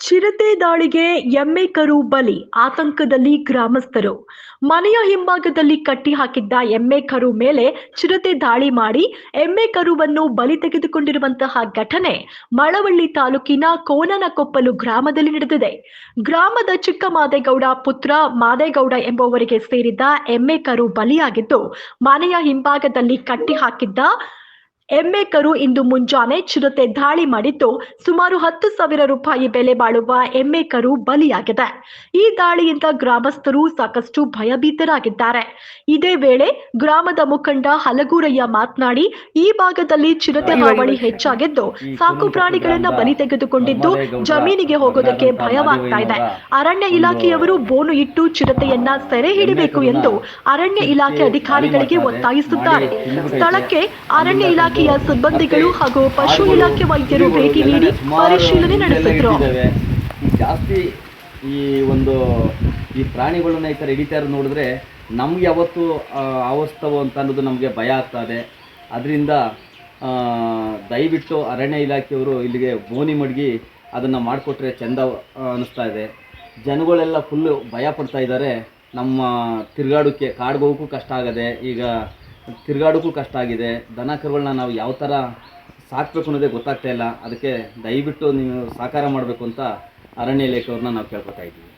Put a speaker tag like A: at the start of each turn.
A: ಚಿರತೆ ದಾಳಿಗೆ ಎಮ್ಮೆ ಕರು ಬಲಿ ಆತಂಕದಲ್ಲಿ ಗ್ರಾಮಸ್ಥರು. ಮನೆಯ ಹಿಂಭಾಗದಲ್ಲಿ ಕಟ್ಟಿ ಹಾಕಿದ್ದ ಎಮ್ಮೆ ಕರು ಮೇಲೆ ಚಿರತೆ ದಾಳಿ ಮಾಡಿ ಎಮ್ಮೆ ಕರುವನ್ನು ಬಲಿ ತೆಗೆದುಕೊಂಡಿರುವಂತಹ ಘಟನೆ ಮಳವಳ್ಳಿ ತಾಲೂಕಿನ ಕೋನನಕೊಪ್ಪಲು ಗ್ರಾಮದಲ್ಲಿ ನಡೆದಿದೆ. ಗ್ರಾಮದ ಚಿಕ್ಕ ಮಾದೇಗೌಡ ಪುತ್ರ ಮಾದೇಗೌಡ ಎಂಬುವರಿಗೆ ಸೇರಿದ ಎಮ್ಮೆ ಕರು ಬಲಿಯಾಗಿದ್ದು, ಮನೆಯ ಹಿಂಭಾಗದಲ್ಲಿ ಕಟ್ಟಿ ಹಾಕಿದ್ದ ಎಮ್ಮೆ ಕರು ಇಂದು ಮುಂಜಾನೆ ಚಿರತೆ ದಾಳಿ ಮಾಡಿದ್ದು, ಸುಮಾರು 10,000 ರೂಪಾಯಿ ಬೆಲೆ ಬಾಳುವ ಎಮ್ಮೆ ಕರು ಬಲಿಯಾಗಿದೆ. ಈ ದಾಳಿಯಿಂದ ಗ್ರಾಮಸ್ಥರು ಸಾಕಷ್ಟು ಭಯಭೀತರಾಗಿದ್ದಾರೆ. ಇದೇ ವೇಳೆ ಗ್ರಾಮದ ಮುಖಂಡ ಹಲಗೂರಯ್ಯ ಮಾತನಾಡಿ, ಈ ಭಾಗದಲ್ಲಿ ಚಿರತೆ ಹಾವಳಿ ಹೆಚ್ಚಾಗಿದ್ದು, ಸಾಕು ಪ್ರಾಣಿಗಳನ್ನ ಬಲಿ ತೆಗೆದುಕೊಂಡಿದ್ದು ಜಮೀನಿಗೆ ಹೋಗೋದಕ್ಕೆ ಭಯವಾಗ್ತಾ ಇದೆ. ಅರಣ್ಯ ಇಲಾಖೆಯವರು ಬೋನು ಇಟ್ಟು ಚಿರತೆಯನ್ನ ಸೆರೆ ಹಿಡಿಬೇಕು ಎಂದು ಅರಣ್ಯ ಇಲಾಖೆ ಅಧಿಕಾರಿಗಳಿಗೆ ಒತ್ತಾಯಿಸಿದ್ದಾರೆ. ಸ್ಥಳಕ್ಕೆ ಅರಣ್ಯ ಇಲಾಖೆಯ ಸಿಬ್ಬಂದಿಗಳು ಹಾಗೂ ಪಶು ಇಲಾಖೆ ವೈದ್ಯರು ಭೇಟಿ ನೀಡಿ ಪರಿಶೀಲನೆ ನಡೆಸಿದ್ರು.
B: ಜಾಸ್ತಿ ಈ ಪ್ರಾಣಿಗಳನ್ನ ಈ ಥರ ಹಿಡಿತಾ ಇರೋದು ನೋಡಿದ್ರೆ ನಮ್ಗೆ ಯಾವತ್ತು ಆವರಿಸ್ತವೋ ಅಂತ ಅನ್ನೋದು ನಮಗೆ ಭಯ ಆಗ್ತಾ ಇದೆ. ಅದರಿಂದ ದಯವಿಟ್ಟು ಅರಣ್ಯ ಇಲಾಖೆಯವರು ಇಲ್ಲಿಗೆ ಬೋನಿ ಮಡಗಿ ಅದನ್ನು ಮಾಡಿಕೊಟ್ರೆ ಚೆಂದ ಅನ್ನಿಸ್ತಾ ಇದೆ. ಜನಗಳೆಲ್ಲ ಫುಲ್ಲು ಭಯ ಪಡ್ತಾ ಇದ್ದಾರೆ. ನಮ್ಮ ತಿರುಗಾಡೋಕ್ಕೆ ಕಾಡಿಗೆ ಹೋಗೋಕ್ಕೂ ಕಷ್ಟ ಆಗದೆ, ಈಗ ತಿರುಗಾಡೋಕ್ಕೂ ಕಷ್ಟ ಆಗಿದೆ. ದನ ಕರುಗಳನ್ನ ನಾವು ಯಾವ ಥರ ಸಾಕಬೇಕು ಅನ್ನೋದೇ ಗೊತ್ತಾಗ್ತಾ ಇಲ್ಲ. ಅದಕ್ಕೆ ದಯವಿಟ್ಟು ನೀವು ಸಹಕಾರ ಮಾಡಬೇಕು ಅಂತ ಅರಣ್ಯ ಇಲಾಖೆಯವ್ರನ್ನ ನಾವು ಕೇಳ್ಕೊತಾ ಇದ್ದೀವಿ.